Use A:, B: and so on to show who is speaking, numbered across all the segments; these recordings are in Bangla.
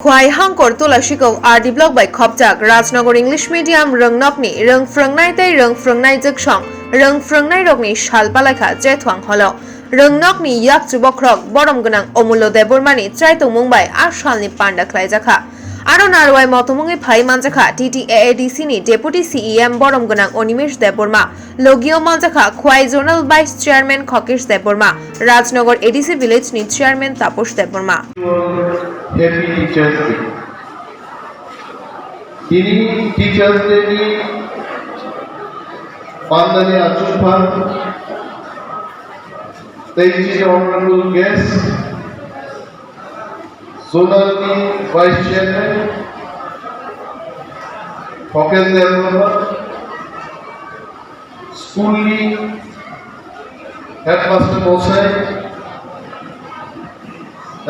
A: Khowaio hangkor tulasiko RD block by Khopjak Rajnagar English Medium Phrwngnairokni Phrwngnaitei Phrwngnaijak Phrwngnairokni Shal Palaijakkha Jethwang holo Phrwngnairokni yak jubokrok Borom gonang omullo debormani traitongmung bai 8 salni panda Palaijakkha Aro narwai motomungi phai manjakha TTAADC ni Deputy CEM Borom gonang Onimesh Deborma Logio manjakha Khowaio Zonal Vice Chairman Khokesh Deborma Rajnagar ADC Village ni Chairman Taposh Deborma
B: Happy Teachers Day. তিনি টিচার্স ডে নি পান্দানে আচুফান তেইজি honourable guest zonal ni vice chairman Khokesh Deborma school ni headmaster মশাই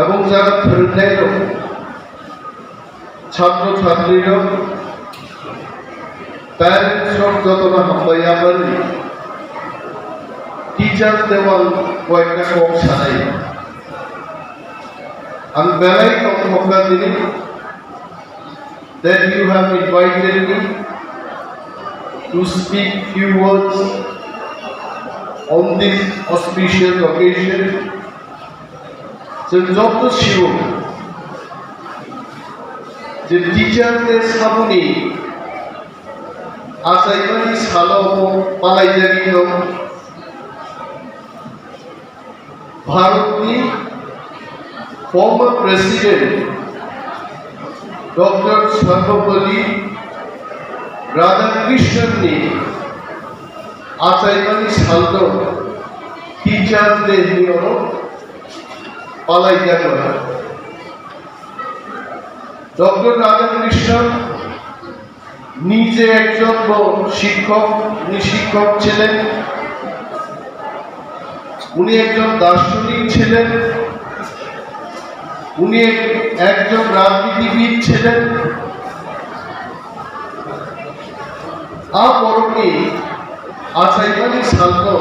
B: এবং যারা Phrwngnairok ছাত্র ছাত্রীরা প্যারেন্টস সব যতটা হামবাইয়া পারি টিচার দেওয়াল কয়েকটা কম সারাই আমি বেলাই কম হকা দিই that you have invited me to speak few words on this auspicious occasion. যত শিব যে টিচারদের সামনে আসাইবানি সালো পালাইজাগিত ভারতনি former president Dr. Sarvapalli Radhakrishnan আসাইবানি সালো টিচারদের নিয়ম Palaijakkha. Dr. Radhakrishnan নিজে একজন শিক্ষক ছিলেন উনি একজন দার্শনিক ছিলেন উনি একজন রাজনীতিবিদ ছিলেন বরমনি আসাইবানি সালতো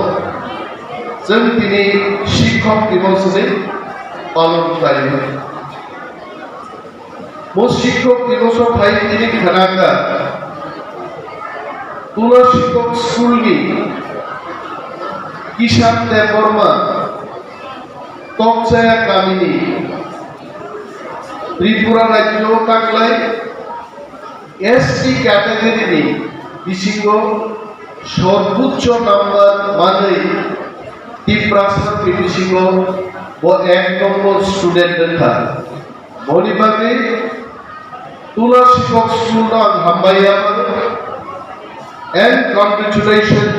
B: जों दिनै শিক্ষক দিবসে পালন করি শিক্ষক দিবস ভাই তিনি খানাকা তুলা শিক্ষক স্কুলনি কিষান দেববর্মা তকচায়া গামিনী ত্রিপুরা রাজ্য কাকলাই এসটি ক্যাটাগরিনি বিশিষ্ট সর্বোচ্চ নাম্বার মানে টিপ্রাসার বিশিষ্ট वो एक नंबर स्टूडेंट था मणिबागे तुला शिक्षक स्कूल ना हामबाइया and congratulations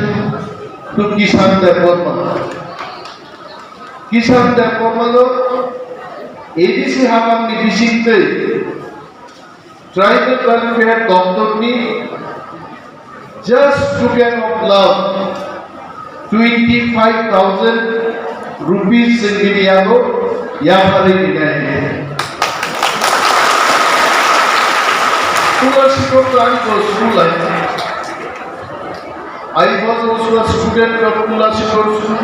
B: to Kishan Deborma no ADC habang ni bisinte tribal welfare doctor ni just token of love 25,000 rupees Singiriano Yamari Dinay. School school. I was also a student of Tulashikor school.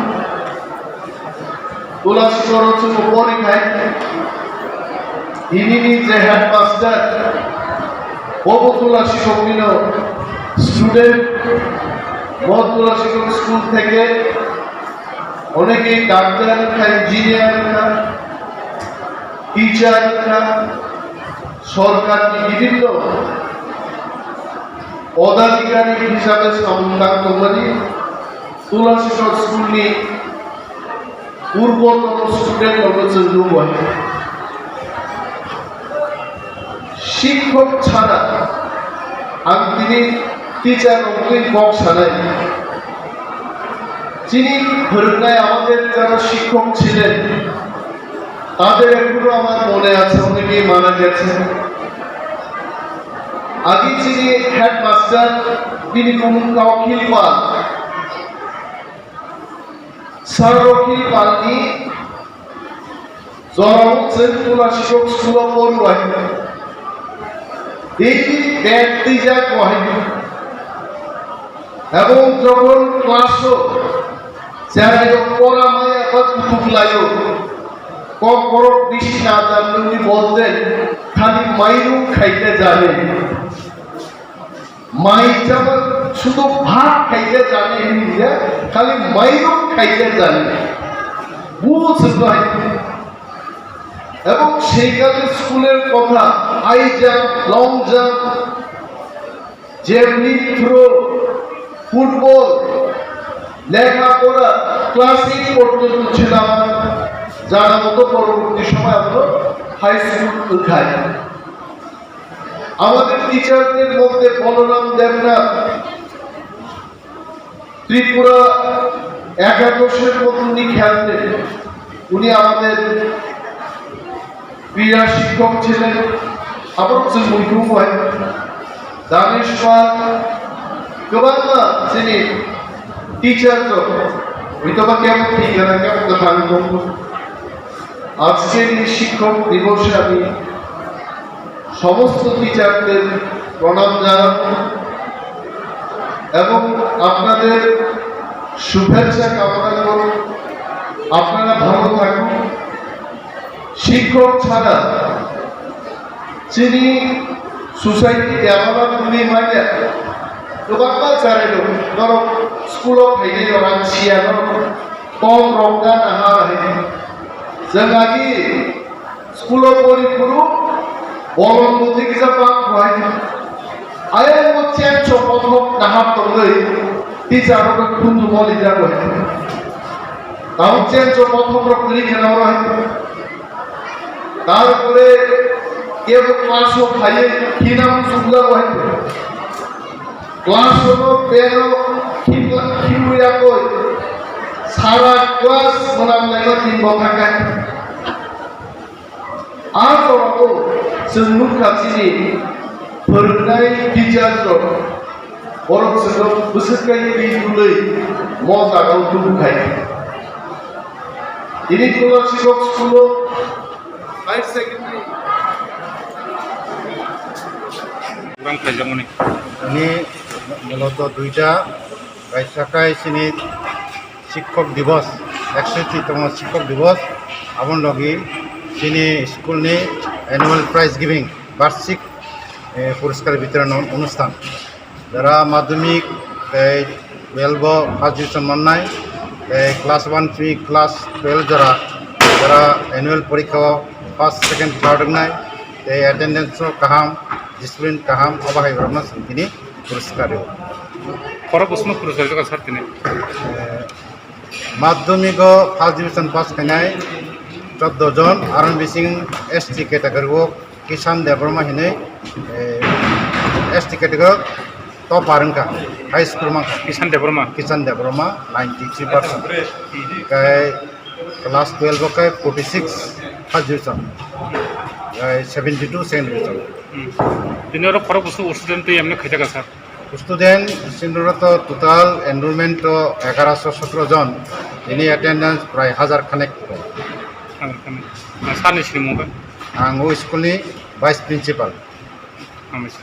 B: Tulashikor also Morikai. He is a headmaster. Bobo Tulashikor student. Both Tulashikor school থেকে অনেকে ডাক্তার ইঞ্জিনিয়ার টিচার সরকারি বিভিন্ন পদাধিকারী হিসাবে সংযুক্ত করি তুলাশিকর স্কুলনি পূর্বতন স্টুডেন্ট অবশ্যই শিক্ষক ছাড়া আমি তিনি টিচার অগ্নি বক্স ছাড়াই যিনি Phrwngnair আমাদের যারা শিক্ষক ছিলেন তাদের এখনো আমার মনে আছে অনেকেই মারা গেছেন আগে যিনি হেডমাস্টার তিনি অখিল পাল স্যার অখিল পালনি জরাউছেন তুলা শিক্ষক স্কুল পড়ুয়াই এই ব্যক্তি যা কহেন এবং যখন ক্লাসও যারা পড়ামায় আবার কুতুবলায়ও কম বড় বেশি না জানলে উনি বলতেন খালি মাইরু খাইতে জানে, মাই যেমন শুধু ভাত খাইতে জানে, খালি মাইরু খাইতে জানে, বুঝ নয়। এবং সেইখানে স্কুলের কথা high jump, long jump, javelin throw, football, লেখাপড়া ক্লাস 8 পর্যন্ত ছিল আমার জানা মতো। পরবর্তী সময় আমরা হাই স্কুল খাই। আমাদের টিচারদের মধ্যে বলরাম দেবনাথ ত্রিপুরা একাদশের মতো উনি খেলতেন। উনি আমাদের ক্রীড়া শিক্ষক ছিলেন। আবার মুইখুম হয় দানেশ পাল गोबां जोंनि টিচারদের হয়তোবা কেমন ঠিক না কেমন কথা আমি বলবো। আজকের এই শিক্ষক দিবসে আমি সমস্ত টিচারদের প্রণাম জানাবো এবং আপনাদের শুভেচ্ছা কামনা করব। আপনারা ভালো থাকুন। শিক্ষক ছাড়া যিনি সোসাইটি ডেভেলপ করি মানে गोबां बाथ्राफोर दं। धरक स्कुलाव फैनाय मानसिया कम रंजानो हायो। जोंहानि स्कुलाव परिपुरु बरम गथ'सा बांखौहाय आरो चेन्ज प्रथम नाहाब दंलै टिचारफोर खुन्दु मलि जाबाय তাও চেঞ্জ প্রথম রকমই কেনা হয়। তারপরে কেউ ক্লাসও খাইয়ে কি নাম সুন্দর হয় ক্লাস হলো পেরো খিউয়া কই সারা ক্লাস মনামলাইও তিন বখাকা আর তো जों खाथिनि फोरोंनाय टिचारफोर बरम जों बोसोरखायै बिजुलै मजागाव दुखाय ini scholarship school higher secondary
C: kurang pelajar mana?
D: ini মূলত দুইটা বাইশাখায় চিনি শিক্ষক দিবস 61তম শিক্ষক দিবস আমন লগি চিনি স্কুলনি অ্যানুয়াল প্রাইজ গিভিং বার্ষিক পুরস্কার বিতরণ অনুষ্ঠান যারা মাধ্যমিক 12 ফার্স্ট ডিভিশন মাননায় ক্লাস 1 3 ক্লাস 12 যারা অ্যানুয়াল পরীক্ষা ফার্স্ট সেকেন্ড থার্ড নাই অ্যাটেন্ডেন্স কাহাম ডিসিপ্লিন কাহাম অবাহাই রমনা তিনি পুরস্কার
C: Kora bosno puruskar juga sar tini.
D: মাধ্যমিক ফার্স্ট ডিভিশন পাস খাই 14 জন আর বিসিং এসটি ক্যাটাগরি কিষান দেববর্মা হিনে এসটি ক্যাটাগরি টপ বারংকা হাই স্কুল मा
C: Kisan
D: দেববর্মা 93% কাই ক্লাস 12 কাই 46 first division 72 second division
C: Tini orang kora bosno student tu yang nak kerja kan sar.
D: Student সিন্দুরত টোটাল এনরোলমেন্ট 1117 জন ইনি অ্যাটেন্ডেন্স প্রায় 1000 খানেক
C: Sar ni sini mungkin.
D: আং ও স্কুলনি ভাইস প্রিন্সিপাল
C: Amis.